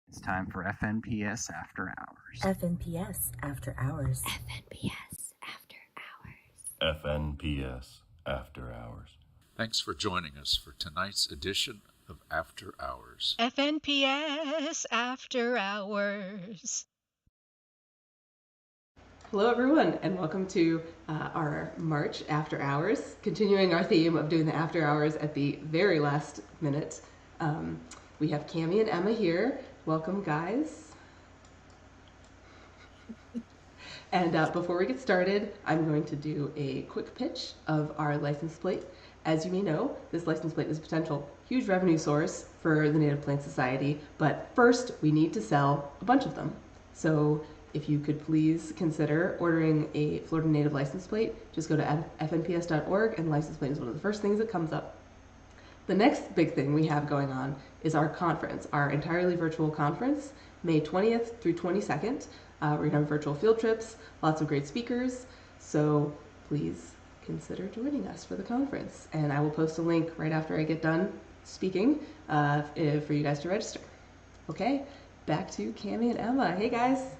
It's time for FNPS After Hours. FNPS After Hours. FNPS After Hours. FNPS After Hours. Thanks for joining us for tonight's edition of After Hours. FNPS After Hours. Hello everyone, and welcome to our March After Hours, continuing our theme of doing the After Hours at the very last minute. We have Cammie and Emma here. Welcome, guys. And before we get started, I'm going to do a quick pitch of our license plate. As you may know, this license plate is a potential huge revenue source for the Native Plant Society, but first we need to sell a bunch of them. So if you could please consider ordering a Florida Native license plate, just go to fnps.org, and license plate is one of the first things that comes up. The next big thing we have going on is our conference, our entirely virtual conference, May 20th through 22nd. We're going to have virtual field trips, lots of great speakers, so please consider joining us for the conference. And I will post a link right after I get done speaking for you guys to register. Okay, back to Cammie and Emma. Hey guys.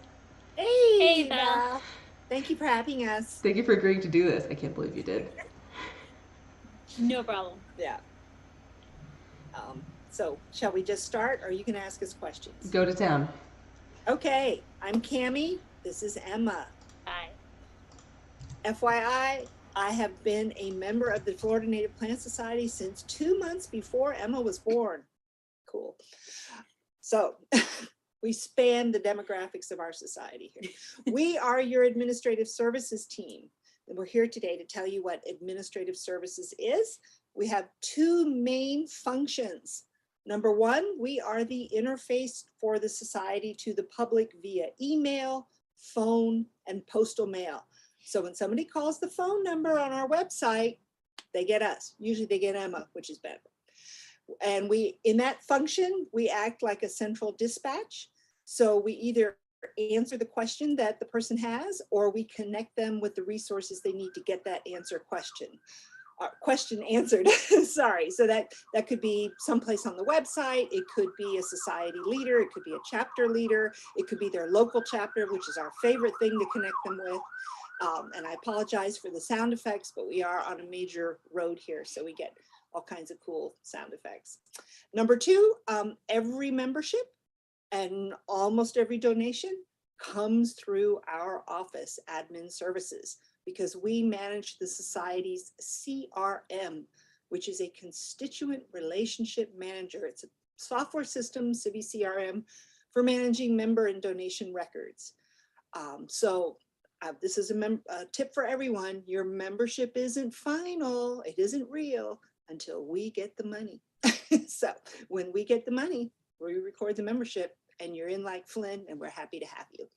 Hey, Belle. Thank you for having us. Thank you for agreeing to do this. I can't believe you did. No problem. Yeah. So shall we just start, or you can ask us questions? Go to town. Okay, I'm Cammie. This is Emma. Hi. FYI, I have been a member of the Florida Native Plant Society since 2 months before Emma was born. Cool. So we span the demographics of our society here. We are your administrative services team, and we're here today to tell you what administrative services is. We have two main functions. Number one, we are the interface for the society to the public via email, phone, and postal mail. So when somebody calls the phone number on our website, they get us. Usually they get Emma, which is better. And in that function, we act like a central dispatch. So we either answer the question that the person has, or we connect them with the resources they need to get that question answered. Sorry. So that could be someplace on the website. It could be a society leader. It could be a chapter leader. It could be their local chapter, which is our favorite thing to connect them with. And I apologize for the sound effects, but we are on a major road here, so we get all kinds of cool sound effects. Number two, every membership and almost every donation comes through our office, admin services, because we manage the society's CRM, which is a constituent relationship manager. It's a software system, Civi CRM, for managing member and donation records. This is a tip for everyone. Your membership isn't final. It isn't real until we get the money. So when we get the money, we record the membership, and you're in like Flynn, and we're happy to have you.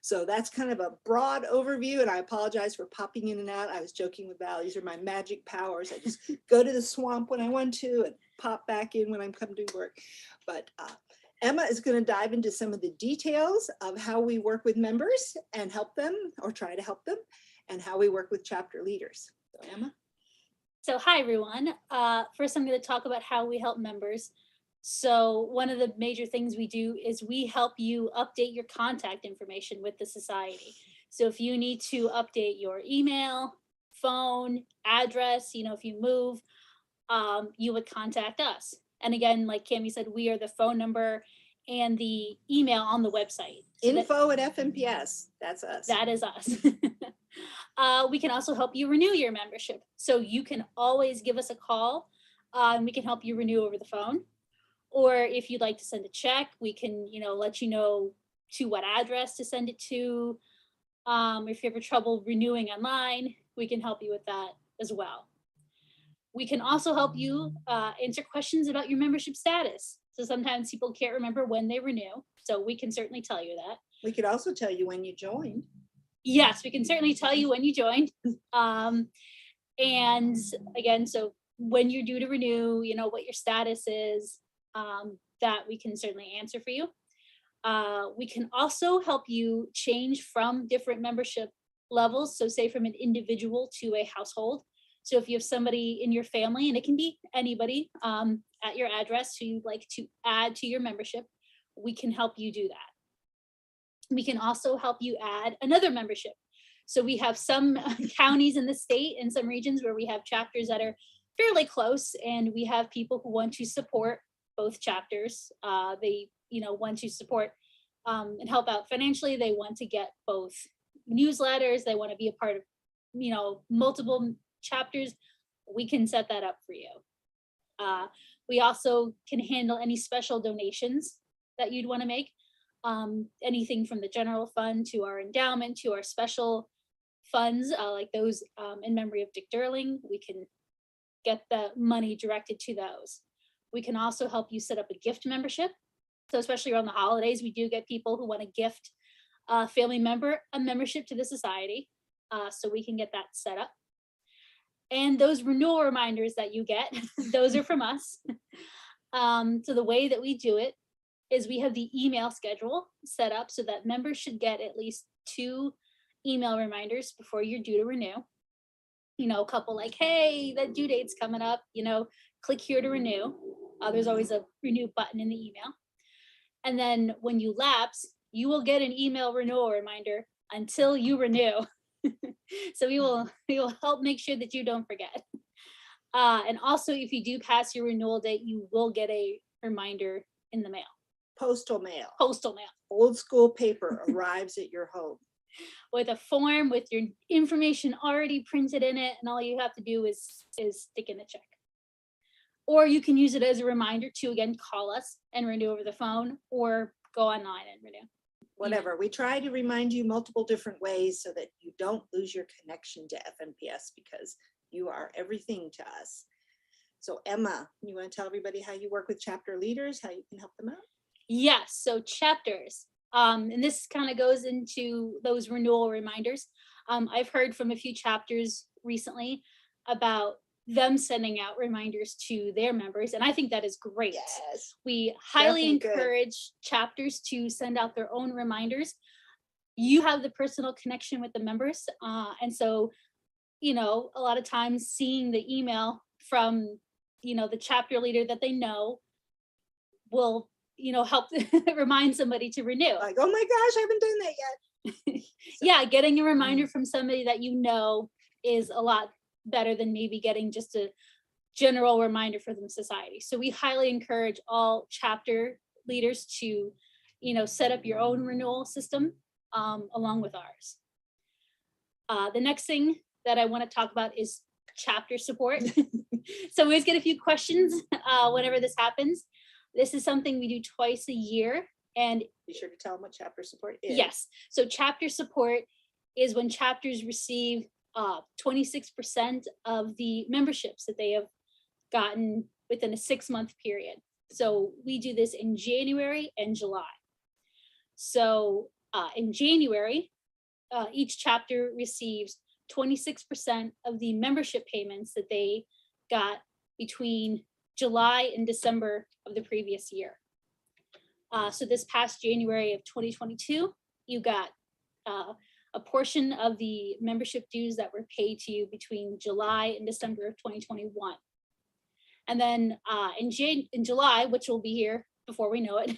So that's kind of a broad overview, and I apologize for popping in and out. I was joking with Val. These are my magic powers. I just go to the swamp when I want to and pop back in when I'm coming to work. But Emma is going to dive into some of the details of how we work with members and help them, or try to help them, and how we work with chapter leaders. So Emma? So hi, everyone. First, I'm going to talk about how we help members. So one of the major things we do is we help you update your contact information with the society. So if you need to update your email, phone, address, if you move, you would contact us. And again, like Cammie said, we are the phone number and the email on the website. So info@FNPS, that's us. That is us. We can also help you renew your membership. So you can always give us a call, and we can help you renew over the phone. Or if you'd like to send a check, we can, let you know to what address to send it to. If you have trouble renewing online, we can help you with that as well. We can also help you answer questions about your membership status. So sometimes people can't remember when they renew. So we can certainly tell you that. We could also tell you when you joined. Yes, we can certainly tell you when you joined. And again, so when you're due to renew, what your status is, that we can certainly answer for you. We can also help you change from different membership levels. So say from an individual to a household. So if you have somebody in your family, and it can be anybody at your address who you'd like to add to your membership, we can help you do that. We can also help you add another membership. So we have some counties in the state and some regions where we have chapters that are fairly close, and we have people who want to support both chapters. They, want to support and help out financially. They want to get both newsletters. They want to be a part of, multiple chapters. We can set that up for you. We also can handle any special donations that you'd want to make. Anything from the general fund to our endowment to our special funds, like those in memory of Dick Durling. We can get the money directed to those. We can also help you set up a gift membership. So especially around the holidays, we do get people who want to gift a family member a membership to the society. So we can get that set up. And those renewal reminders that you get, those are from us. So the way that we do it is we have the email schedule set up so that members should get at least 2 email reminders before you're due to renew. A couple like, hey, that due date's coming up, click here to renew. There's always a renew button in the email. And then when you lapse, you will get an email renewal reminder until you renew. So we will help make sure that you don't forget. And also, if you do pass your renewal date, you will get a reminder in the mail. Postal mail. Postal mail. Old school paper arrives at your home. With a form with your information already printed in it, and all you have to do is stick in a check. Or you can use it as a reminder to, again, call us and renew over the phone, or go online and renew. Whatever. We try to remind you multiple different ways so that you don't lose your connection to FNPS, because you are everything to us. So Emma, you want to tell everybody how you work with chapter leaders, how you can help them out? Yes, so chapters. And this kind of goes into those renewal reminders. I've heard from a few chapters recently about them sending out reminders to their members, and I think that is great. Yes, we highly definitely encourage chapters to send out their own reminders. You have the personal connection with the members, and so a lot of times seeing the email from the chapter leader that they know will help remind somebody to renew. Like, oh my gosh, I haven't done that yet. Yeah, getting a reminder from somebody that is a lot better than maybe getting just a general reminder for the society. So we highly encourage all chapter leaders to, set up your own renewal system along with ours. The next thing that I want to talk about is chapter support. So we always get a few questions whenever this happens. This is something we do twice a year, and be sure to tell them what chapter support is. Yes. So chapter support is when chapters receive 26% of the memberships that they have gotten within a 6-month period. So we do this in January and July. So in January, each chapter receives 26% of the membership payments that they got between July and December of the previous year. So this past January of 2022, you got a portion of the membership dues that were paid to you between July and December of 2021. And then in July, which will be here before we know it,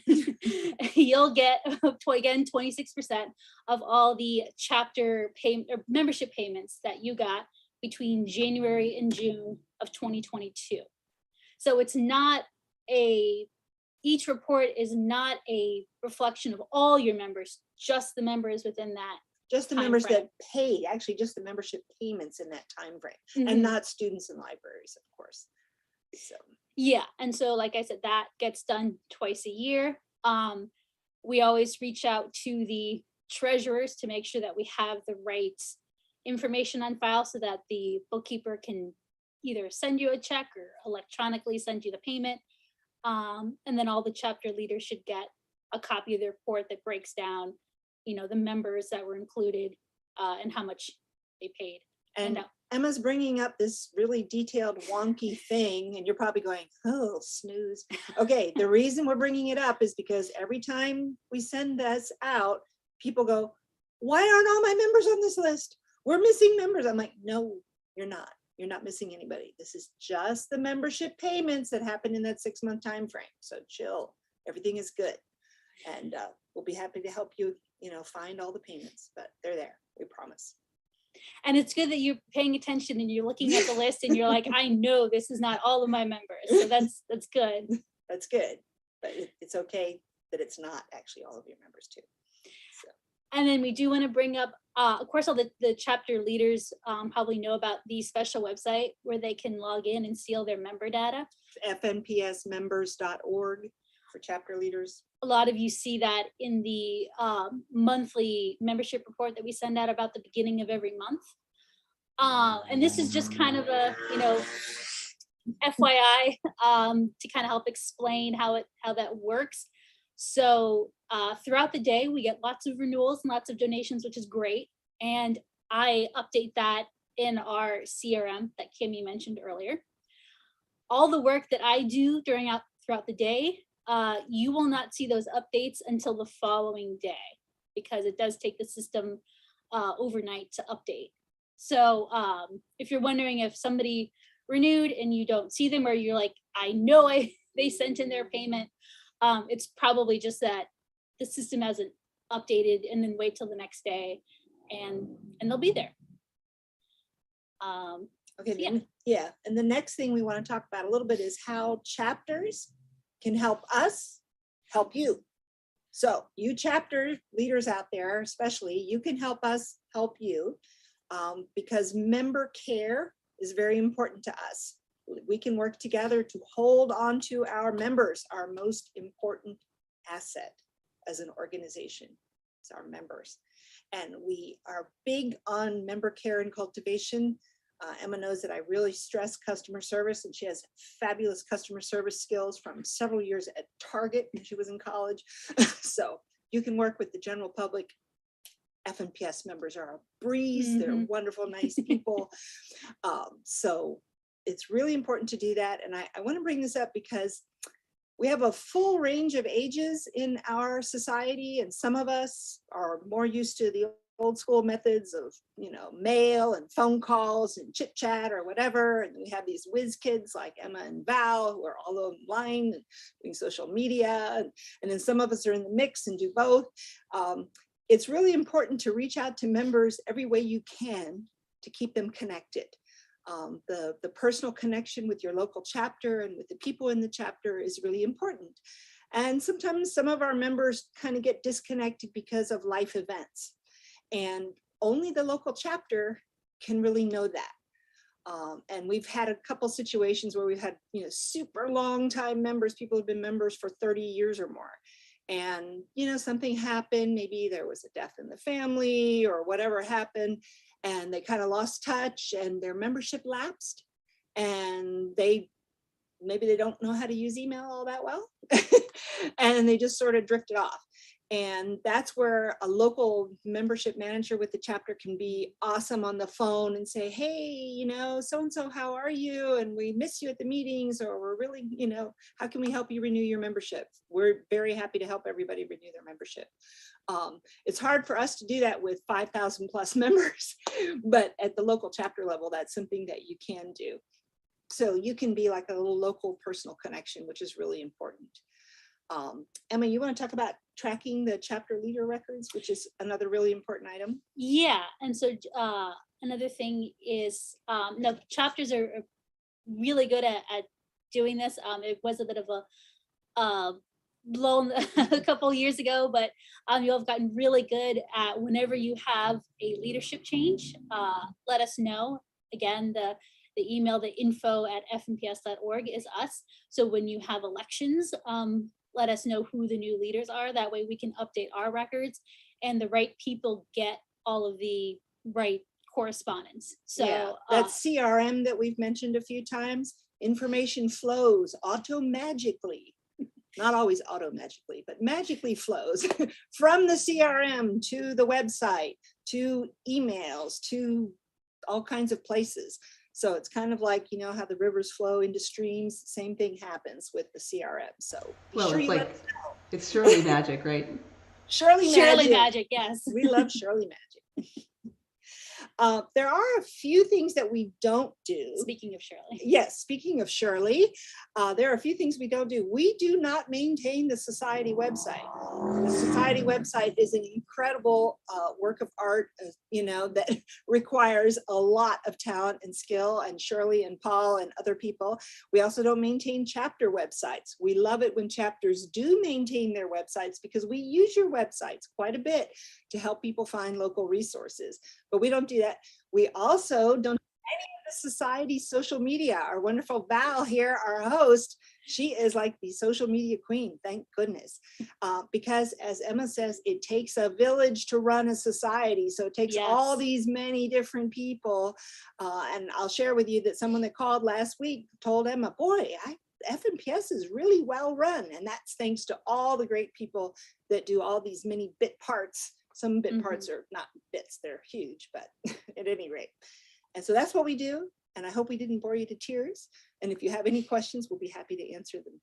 you'll get, again, 26% of all the chapter membership payments that you got between January and June of 2022. So it's not each report is not a reflection of all your members, just the members within that. Just the members that paid, actually just the membership payments in that time frame, and not students and libraries, of course. So yeah, and so like I said, that gets done twice a year. We always reach out to the treasurers to make sure that we have the right information on file so that the bookkeeper can either send you a check or electronically send you the payment. And then all the chapter leaders should get a copy of the report that breaks down the members that were included and how much they paid. And Emma's bringing up this really detailed wonky thing, and you're probably going, oh, snooze. Okay, the reason we're bringing it up is because every time we send this out, people go, why aren't all my members on this list? We're missing members. I'm like, no, you're not. You're not missing anybody. This is just the membership payments that happened in that 6-month time frame. So chill, everything is good. And we'll be happy to help you, find all the payments, but they're there, we promise. And it's good that you're paying attention and you're looking at the list and you're like, I know this is not all of my members. So that's good. That's good. But it's okay that it's not actually all of your members too. So. And then we do want to bring up, of course, all the chapter leaders probably know about the special website where they can log in and see all their member data. fnpsmembers.org for chapter leaders. A lot of you see that in the monthly membership report that we send out about the beginning of every month. And this is just kind of a, FYI to kind of help explain how that works. So throughout the day, we get lots of renewals and lots of donations, which is great. And I update that in our CRM that Cammie mentioned earlier. All the work that I do throughout the day, you will not see those updates until the following day, because it does take the system overnight to update. So if you're wondering if somebody renewed and you don't see them, or you're like, I know they sent in their payment, it's probably just that the system hasn't updated, and then wait till the next day and they'll be there. Okay, so yeah. And the next thing we want to talk about a little bit is how chapters can help us help you. So you chapter leaders out there, especially, you can help us help you because member care is very important to us. We can work together to hold on to our members, our most important asset as an organization. It's our members. And we are big on member care and cultivation. Emma knows that I really stress customer service, and she has fabulous customer service skills from several years at Target when she was in college. So you can work with the general public. FNPS members are a breeze. Mm-hmm. They're wonderful, nice people. So it's really important to do that. And I want to bring this up because we have a full range of ages in our society, and some of us are more used to the old school methods of, mail and phone calls and chit chat or whatever. And we have these whiz kids like Emma and Val who are all online and doing social media. And then some of us are in the mix and do both. It's really important to reach out to members every way you can to keep them connected. The personal connection with your local chapter and with the people in the chapter is really important. And sometimes some of our members kind of get disconnected because of life events. And only the local chapter can really know that. And we've had a couple situations where we've had, super long time members, people who've been members for 30 years or more. And, something happened, maybe there was a death in the family or whatever happened, and they kind of lost touch and their membership lapsed, and maybe they don't know how to use email all that well. And they just sort of drifted off. And that's where a local membership manager with the chapter can be awesome on the phone and say, hey, so-and-so, how are you? And we miss you at the meetings, or we're really, how can we help you renew your membership? We're very happy to help everybody renew their membership. It's hard for us to do that with 5,000 plus members, but at the local chapter level, that's something that you can do. So you can be like a little local personal connection, which is really important. Emma, you want to talk about tracking the chapter leader records, which is another really important item? Yeah, and so another thing is, chapters are really good at doing this. It was a bit of a lull a couple years ago, but you'll have gotten really good at whenever you have a leadership change, let us know. Again, the email, the info@fnps.org is us. So when you have elections, let us know who the new leaders are. That way we can update our records and the right people get all of the right correspondence. So yeah, that CRM that we've mentioned a few times, information flows auto-magically, not always auto-magically, but magically flows from the CRM to the website, to emails, to all kinds of places. So it's kind of like, how the rivers flow into streams, same thing happens with the CRM. So it's Shirley magic, right? Shirley magic, yes. We love Shirley magic. There are a few things that we don't do. Speaking of Shirley. Yes, speaking of Shirley, there are a few things we don't do. We do not maintain the society website. The society website is an incredible work of art, that requires a lot of talent and skill, and Shirley and Paul and other people. We also don't maintain chapter websites. We love it when chapters do maintain their websites because we use your websites quite a bit to help people find local resources, but we don't do that. We also don't do any of the society social media. Our wonderful Val here, our host, she is like the social media queen, thank goodness. Because as Emma says, it takes a village to run a society. So it takes all these many different people. And I'll share with you that someone that called last week told Emma, boy, FNPS is really well run. And that's thanks to all the great people that do all these many bit parts. Some bit parts are not bits, they're huge, but at any rate. And so that's what we do. And I hope we didn't bore you to tears. And if you have any questions, we'll be happy to answer them.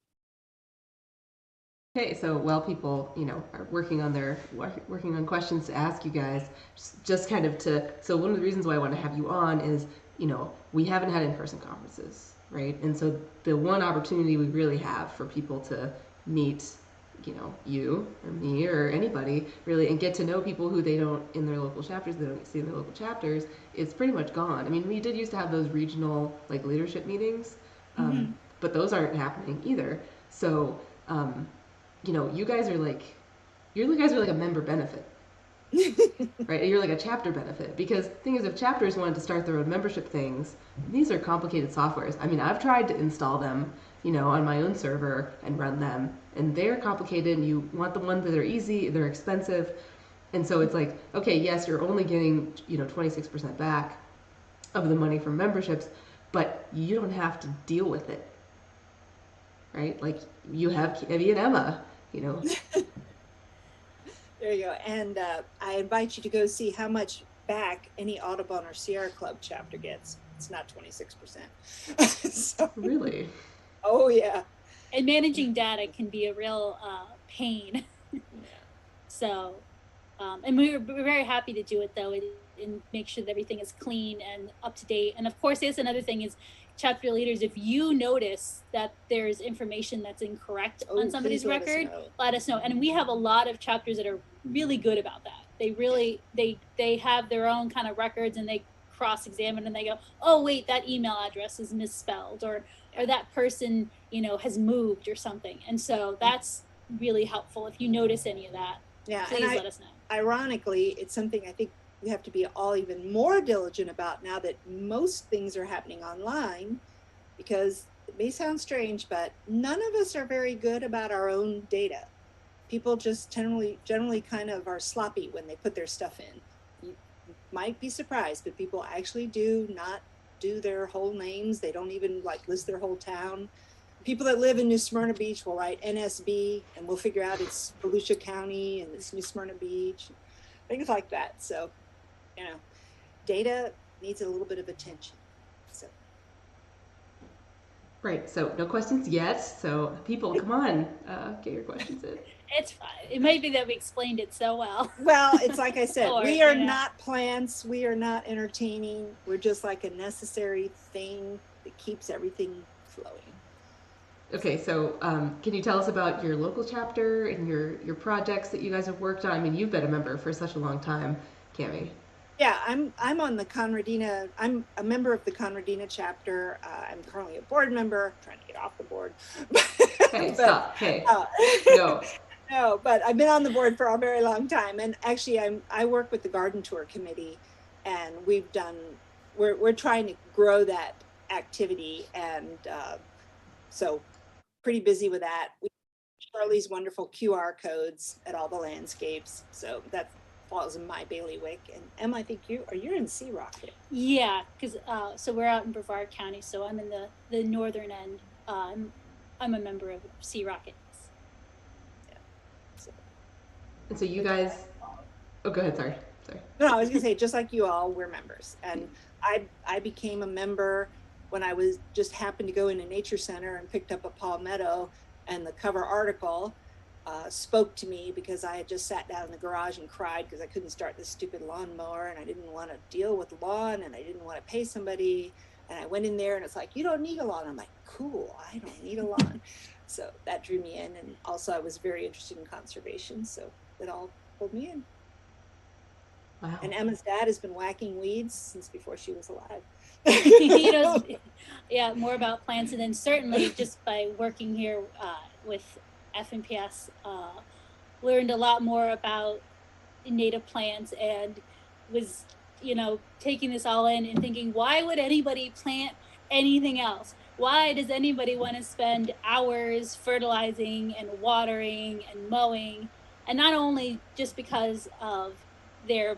Okay, so while people, are working on questions to ask you guys, just kind of so one of the reasons why I want to have you on is, we haven't had in-person conferences, right? And so the one opportunity we really have for people to meet you or me or anybody really, and get to know people who they don't in their local chapters, they don't see in their local chapters, it's pretty much gone. I mean, we did used to have those regional leadership meetings, but those aren't happening either. So, you guys are like a member benefit, right? You're like a chapter benefit, because the thing is, if chapters wanted to start their own membership things, these are complicated softwares. I mean, I've tried to install them, on my own server and run them, and they're complicated, and you want the ones that are easy, they're expensive. And so it's like, okay, yes, you're only getting, 26% back of the money from memberships, but you don't have to deal with it, right? Like, you have Cammie and Emma, There you go. And I invite you to go see how much back any Audubon or Sierra Club chapter gets. It's not 26%. So, really? Oh, yeah. And managing data can be a real pain. So, and we're very happy to do it, though, and make sure that everything is clean and up to date. And of course, there's another thing is, chapter leaders, if you notice that there's information that's incorrect on somebody's record, let us know. And we have a lot of chapters that are really good about that. They really, they have their own kind of records, and they cross-examine and they go, oh, wait, that email address is misspelled, or that person, has moved or something. And so that's really helpful. If you notice any of that, please let us know. Ironically, it's something I think we have to be all even more diligent about now that most things are happening online, because it may sound strange, but none of us are very good about our own data. People just generally kind of are sloppy when they put their stuff in. You might be surprised, but people actually do not do their whole names. They don't even list their whole town. People that live in New Smyrna Beach will write NSB, and we'll figure out it's Volusia County and it's New Smyrna Beach, things like that. So, data needs a little bit of attention. So. Right. So no questions yet. So people, come on, get your questions in. It's fine. It might be that we explained it so well. Well, it's like I said, we are not plants. We are not entertaining. We're just like a necessary thing that keeps everything flowing. Okay, so can you tell us about your local chapter and your projects that you guys have worked on? I mean, you've been a member for such a long time, Cammie. Yeah, I'm on the Conradina. I'm a member of the Conradina chapter. I'm currently a board member. I'm trying to get off the board. Hey, stop. Hey, no. No, but I've been on the board for a very long time. And actually, I work with the Garden Tour Committee, and we're trying to grow that activity, and so pretty busy with that. We have Charlie's wonderful QR codes at all the landscapes, so that falls in my bailiwick. And Emma, I think you're in Sea Rocket. Yeah, because so we're out in Brevard County, so I'm in the northern end. I'm a member of Sea Rocket. Yeah. And so you guys, oh, go ahead. Sorry. No, I was gonna say, just like you all, we're members, and I became a member when I just happened to go in a nature center and picked up a palmetto and the cover article, spoke to me because I had just sat down in the garage and cried because I couldn't start this stupid lawnmower, and I didn't want to deal with the lawn, and I didn't want to pay somebody. And I went in there and it's like, you don't need a lawn. I'm like, cool, I don't need a lawn. So that drew me in. And also I was very interested in conservation. So it all pulled me in. Wow. And Emma's dad has been whacking weeds since before she was alive. He knows, yeah, more about plants. And then certainly just by working here with FNPS, learned a lot more about native plants, and was, taking this all in and thinking, why would anybody plant anything else? Why does anybody want to spend hours fertilizing and watering and mowing? And not only just because of their,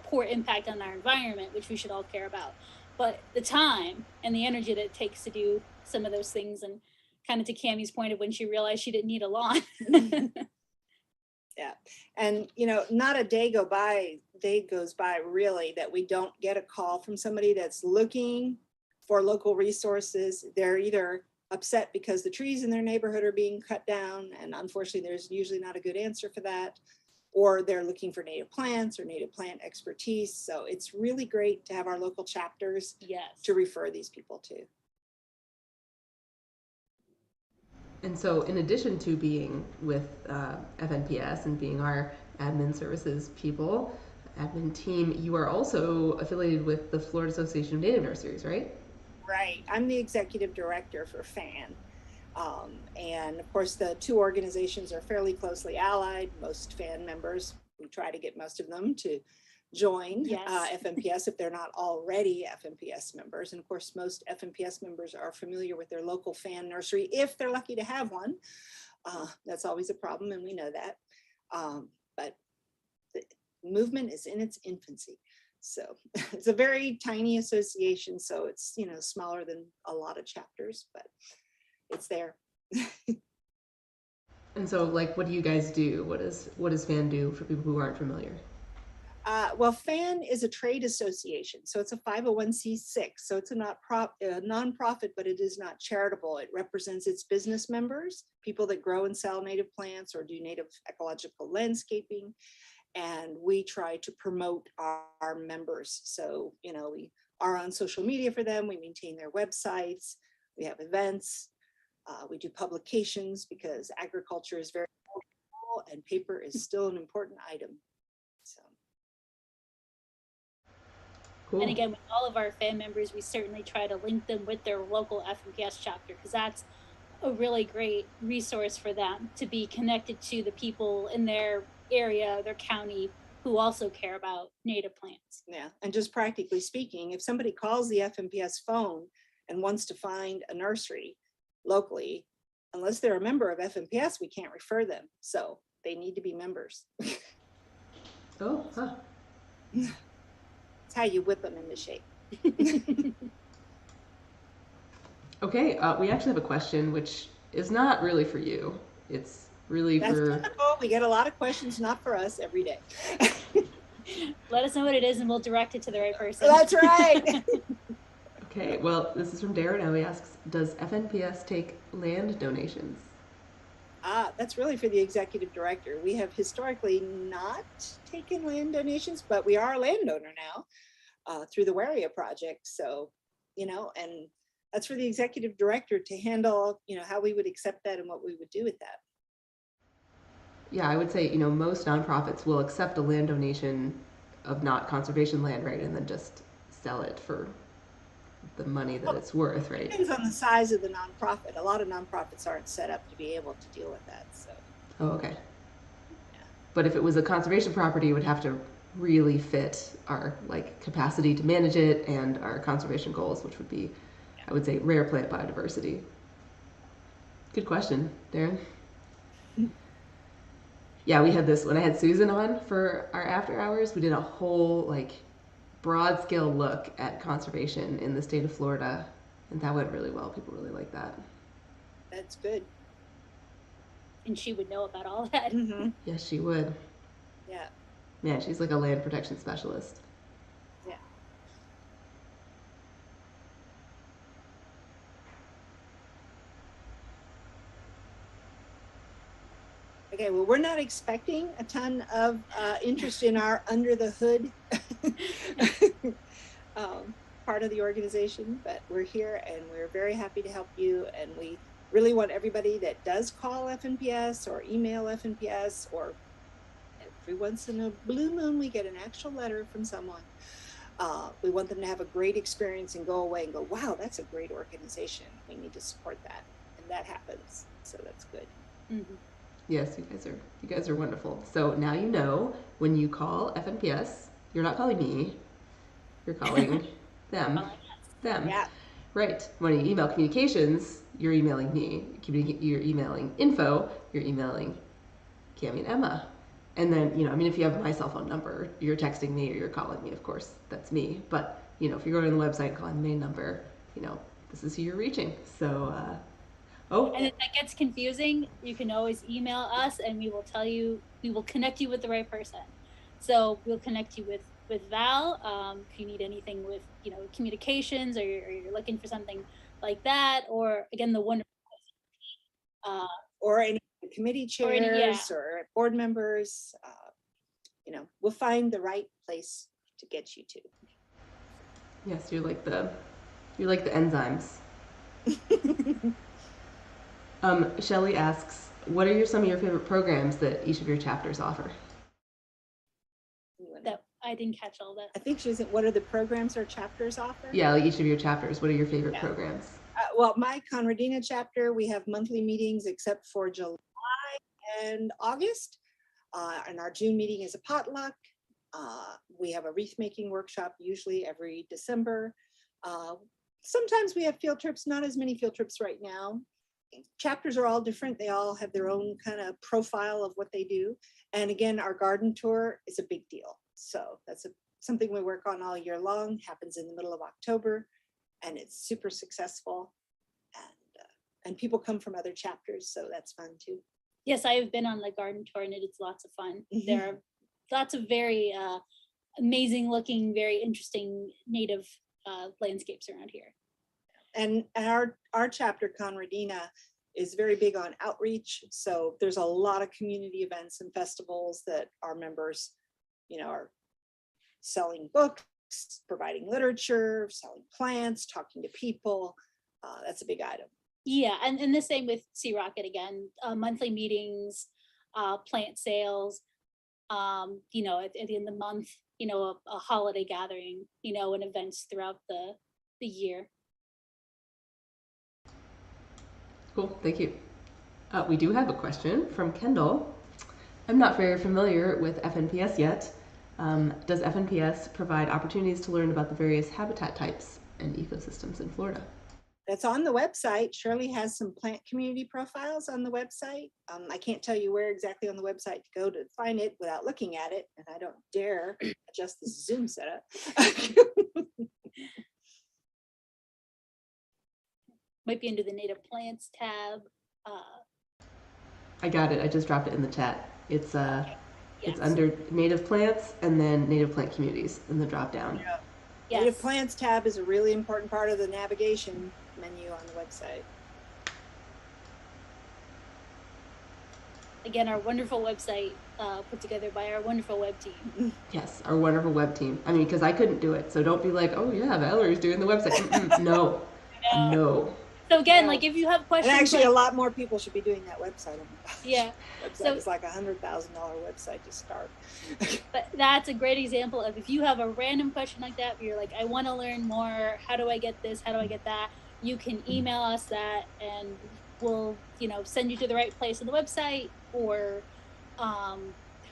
poor impact on our environment, which we should all care about, but the time and the energy that it takes to do some of those things. And kind of to Cammie's point of when she realized she didn't need a lawn. Yeah. And, not a day goes by really that we don't get a call from somebody that's looking for local resources. They're either upset because the trees in their neighborhood are being cut down, and unfortunately there's usually not a good answer for that, or they're looking for native plants or native plant expertise. So it's really great to have our local chapters to refer these people to. And so in addition to being with FNPS and being our admin services people, admin team, you are also affiliated with the Florida Association of Native Nurseries, right? Right. I'm the executive director for FAN. And of course, the two organizations are fairly closely allied. Most FAN members, we try to get most of them to join FNPS if they're not already FNPS members. And of course, most FNPS members are familiar with their local FAN nursery if they're lucky to have one. That's always a problem, and we know that. But the movement is in its infancy. So it's a very tiny association. So it's, smaller than a lot of chapters, but it's there. And so, what do you guys do? what does FAN do for people who aren't familiar? Well, FAN is a trade association, so it's a 501c6. So it's a nonprofit, but it is not charitable. It represents its business members, people that grow and sell native plants or do native ecological landscaping. And we try to promote our members. So, we are on social media for them. We maintain their websites. We have events. We do publications because agriculture is very important and paper is still an important item. So. Cool. And again, with all of our FAN members, we certainly try to link them with their local FNPS chapter, because that's a really great resource for them to be connected to the people in their area, their county, who also care about native plants. Yeah, and just practically speaking, if somebody calls the FNPS phone and wants to find a nursery locally, unless they're a member of FNPS, we can't refer them. So they need to be members. Oh, huh. That's how you whip them into shape. Okay, we actually have a question which is not really for you. It's really That's for... typical. We get a lot of questions not for us every day. Let us know what it is and we'll direct it to the right person. That's right. Okay, well, this is from Darren. He asks, does FNPS take land donations? That's really for the executive director. We have historically not taken land donations, but we are a landowner now through the Waria project. So, and that's for the executive director to handle, how we would accept that and what we would do with that. Yeah, I would say, most nonprofits will accept a land donation of not conservation land, right? And then just sell it for the money that it's worth, right? It depends on the size of the nonprofit. A lot of nonprofits aren't set up to be able to deal with that. So. Oh, okay. Yeah. But if it was a conservation property, it would have to really fit our capacity to manage it and our conservation goals, which would be, I would say, rare plant biodiversity. Good question, Darren. Yeah, we had this when I had Susan on for our after hours. We did a whole broad scale look at conservation in the state of Florida, and that went really well. People really like that. That's good. And she would know about all that. Mm-hmm. Yes, she would. Yeah. Man, she's like a land protection specialist. Yeah. Okay, well, we're not expecting a ton of interest in our under the hood part of the organization, but we're here and we're very happy to help you. And we really want everybody that does call FNPS or email FNPS, or every once in a blue moon, we get an actual letter from someone. We want them to have a great experience and go away and go, wow, that's a great organization. We need to support that. And that happens. So that's good. Mm-hmm. Yes, you guys are wonderful. So now you know, when you call FNPS, you're not calling me, you're calling them. Them. Yeah. Right. When you email communications, you're emailing me. You're emailing info, you're emailing Cammie and Emma. And then, if you have my cell phone number, you're texting me or you're calling me, of course, that's me. But, if you're going to the website and calling the main number, this is who you're reaching. So, And if that gets confusing, you can always email us and we will connect you with the right person. So we'll connect you with Val if you need anything with, communications, or you're looking for something like that, or again, the wonderful or any committee chairs or board members, we'll find the right place to get you to. Yes, you're like the enzymes. Shelley asks, what are some of your favorite programs that each of your chapters offer? That I didn't catch all that. I think she's what are the programs our chapters offer? Yeah, like each of your chapters. What are your favorite programs? Well, my Conradina chapter, we have monthly meetings except for July and August. And our June meeting is a potluck. We have a wreath making workshop, usually every December. Sometimes we have field trips, not as many field trips right now. Chapters are all different. They all have their own kind of profile of what they do. And again, our garden tour is a big deal. So that's something we work on all year long, happens in the middle of October, and it's super successful. And people come from other chapters, so that's fun too. Yes, I have been on the garden tour and it's lots of fun. Mm-hmm. There are lots of very amazing looking, very interesting native landscapes around here. And our chapter, Conradina, is very big on outreach. So there's a lot of community events and festivals that our members, are selling books, providing literature, selling plants, talking to people. That's a big item. Yeah, and the same with Sea Rocket again, monthly meetings, plant sales, at the end of the month, a holiday gathering, and events throughout the year. Cool, thank you. We do have a question from Kendall. I'm not very familiar with FNPS yet. Does FNPS provide opportunities to learn about the various habitat types and ecosystems in Florida? That's on the website. Shirley has some plant community profiles on the website. I can't tell you where exactly on the website to go to find it without looking at it, and I don't dare adjust the Zoom setup. Might be under the native plants tab. I got it. I just dropped it in the chat. It's Yes. It's under native plants and then native plant communities in the drop down. Yeah. Yes. Native plants tab is a really important part of the navigation menu on the website. Again, our wonderful website put together by our wonderful web team. Yes, our wonderful web team. I mean, because I couldn't do it, so don't be like, oh yeah, Valerie's doing the website. No. So again, like if you have questions, and actually, a lot more people should be doing that website. Yeah, so it's like $100,000 website to start. But that's a great example of if you have a random question like that, where you're like, I want to learn more. How do I get this? How do I get that? You can email us that, and we'll send you to the right place on the website, or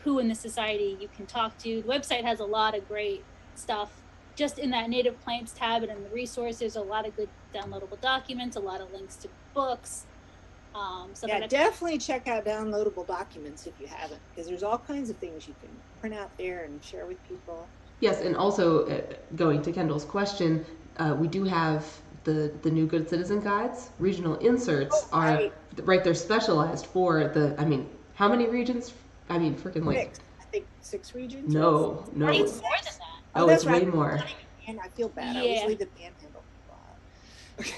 who in the society you can talk to. The website has a lot of great stuff. Just in that native plants tab and in the resources, a lot of good downloadable documents, a lot of links to books. Definitely check out downloadable documents if you haven't, because there's all kinds of things you can print out there and share with people. Yes, and also going to Kendall's question, we do have the new Good Citizen Guides. Regional inserts are right. They're specialized for how many regions? I mean, freaking like six. I think 6 regions. No. It's more than that. Oh, it's way more. And I feel bad. Yeah. I was leaving the panhandle.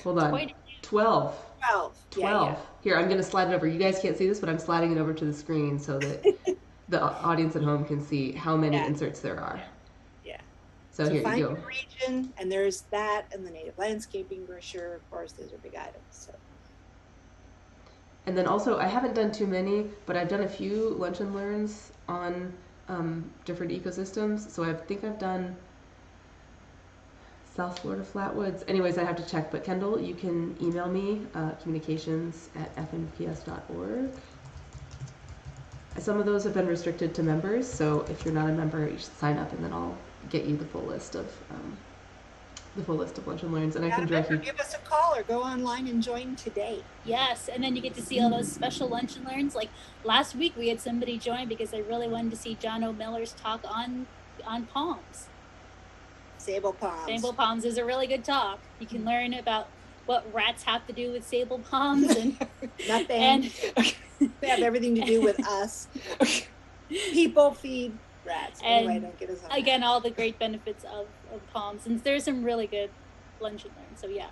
Hold on. 12. 12. 12. Here, I'm going to slide it over. You guys can't see this, but I'm sliding it over to the screen so that the audience at home can see how many inserts there are. Yeah. So here find you go. your region, and there's that, and the native landscaping brochure. Of course, those are big items. So. And then also, I haven't done too many, but I've done a few lunch and learns on different ecosystems. So I think I've done South Florida Flatwoods. Anyways, I have to check. But Kendall, you can email me, communications@fnps.org. Some of those have been restricted to members, so if you're not a member, you should sign up, and then I'll get you the full list of lunch and learns, and I can direct you. Give us a call or go online and join today. Yes, and then you get to see all those special lunch and learns. Like last week, we had somebody join because they really wanted to see John O'Miller's talk on palms. Sable palms. Sable palms is a really good talk. You can learn about what rats have to do with sable palms and nothing. And they have everything to do with us. People feed rats. And anyway, don't get us on again, all the great benefits of palms. And there's some really good lunch and learn. So yeah,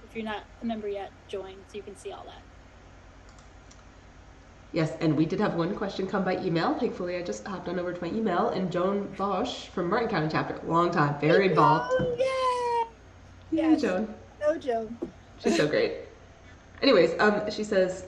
if you're not a member yet, join so you can see all that. Yes, and we did have one question come by email. Thankfully, I just hopped on over to my email, and Joan Bosch from Martin County Chapter, long time, very involved. Yeah. Yeah, Joan. No, Joan. She's so great. Anyways, she says,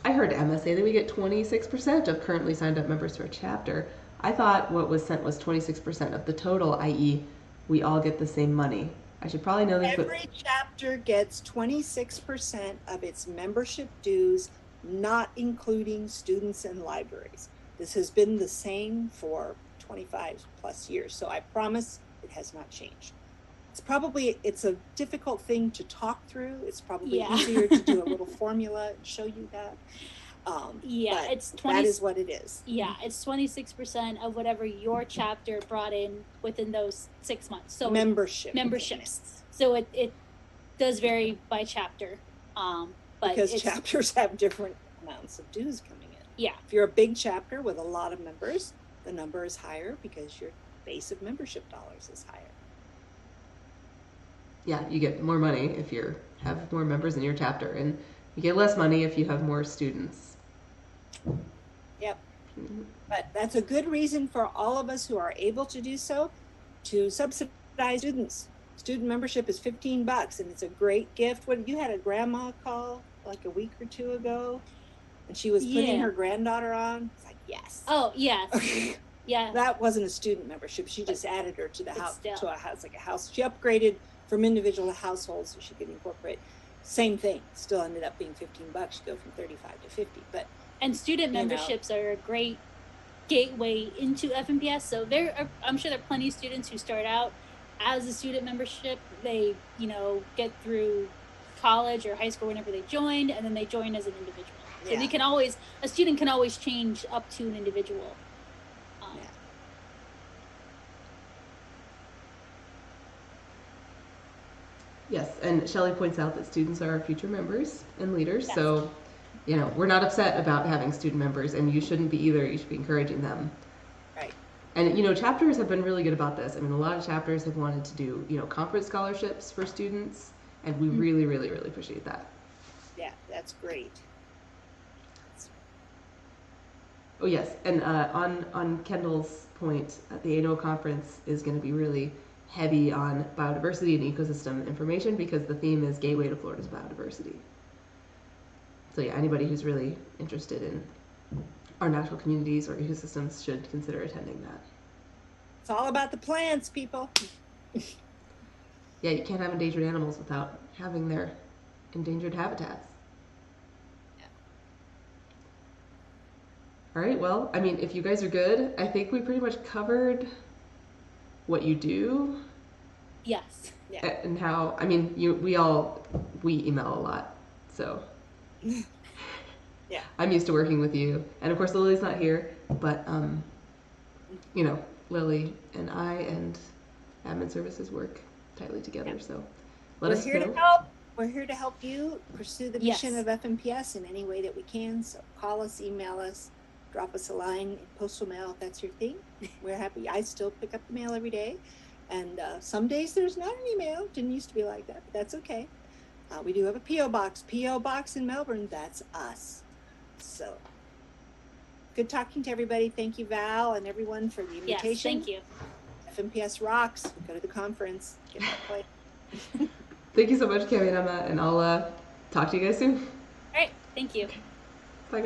I heard Emma say that we get 26% of currently signed up members to our chapter. I thought what was sent was 26% of the total, i.e., we all get the same money. I should probably know this. Every chapter gets 26% of its membership dues, not including students and libraries. This has been the same for 25 plus years, so I promise it has not changed. It's a difficult thing to talk through. It's probably easier to do a little formula and show you that. It's 20. That is what it is. Yeah, it's 26% of whatever your chapter brought in within those 6 months. So memberships. So it does vary by chapter, but because chapters have different amounts of dues coming in. Yeah. If you're a big chapter with a lot of members, the number is higher because your base of membership dollars is higher. Yeah, you get more money if you have more members in your chapter, and you get less money if you have more students. Yep. But that's a good reason for all of us who are able to do so to subsidize students. Student membership is $15, and it's a great gift. You had a grandma call like a week or two ago, and she was putting her granddaughter on. It's like, yes. Oh, yes. Yeah. That wasn't a student membership. She just added her to the house, to a house, like a house. She upgraded from individual households so she could incorporate. Same thing. Still ended up being $15. You go from 35 to 50. And student memberships are a great gateway into FNPS. So I'm sure there are plenty of students who start out as a student membership. They, get through college or high school whenever they joined, and then they join as an individual. So a student can always change up to an individual. Yes, and Shelley points out that students are our future members and leaders, so we're not upset about having student members, and you shouldn't be either. You should be encouraging them. Right. And chapters have been really good about this. I mean, a lot of chapters have wanted to do conference scholarships for students, and we really, really, really appreciate that. Yeah, that's great. Oh yes, and on Kendall's point, the annual conference is going to be really heavy on biodiversity and ecosystem information because the theme is Gateway to Florida's Biodiversity. So yeah, anybody who's really interested in our natural communities or ecosystems should consider attending that. It's all about the plants, people. Yeah, you can't have endangered animals without having their endangered habitats. Yeah. All right, well, I mean, if you guys are good, I think we pretty much covered what you do. Yes. Yeah. And how, I mean, we email a lot, so. Yeah. I'm used to working with you. And of course, Lily's not here, but, Lily and I and admin services work tightly together, so let us know. We're here to help. We're here to help you pursue the mission Yes. of FNPS in any way that we can. So call us, email us, drop us a line in postal mail if that's your thing. We're happy. I still pick up the mail every day. And some days there's not an email. Didn't used to be like that, but that's okay. We do have a P.O. box. P.O. box in Melbourne, that's us. So good talking to everybody. Thank you, Val, and everyone for the invitation. Yes, thank you. FNPS rocks. Go to the conference. Get that play. Thank you so much, Cammie and Emma, and I'll talk to you guys soon. All right, thank you. Bye, guys.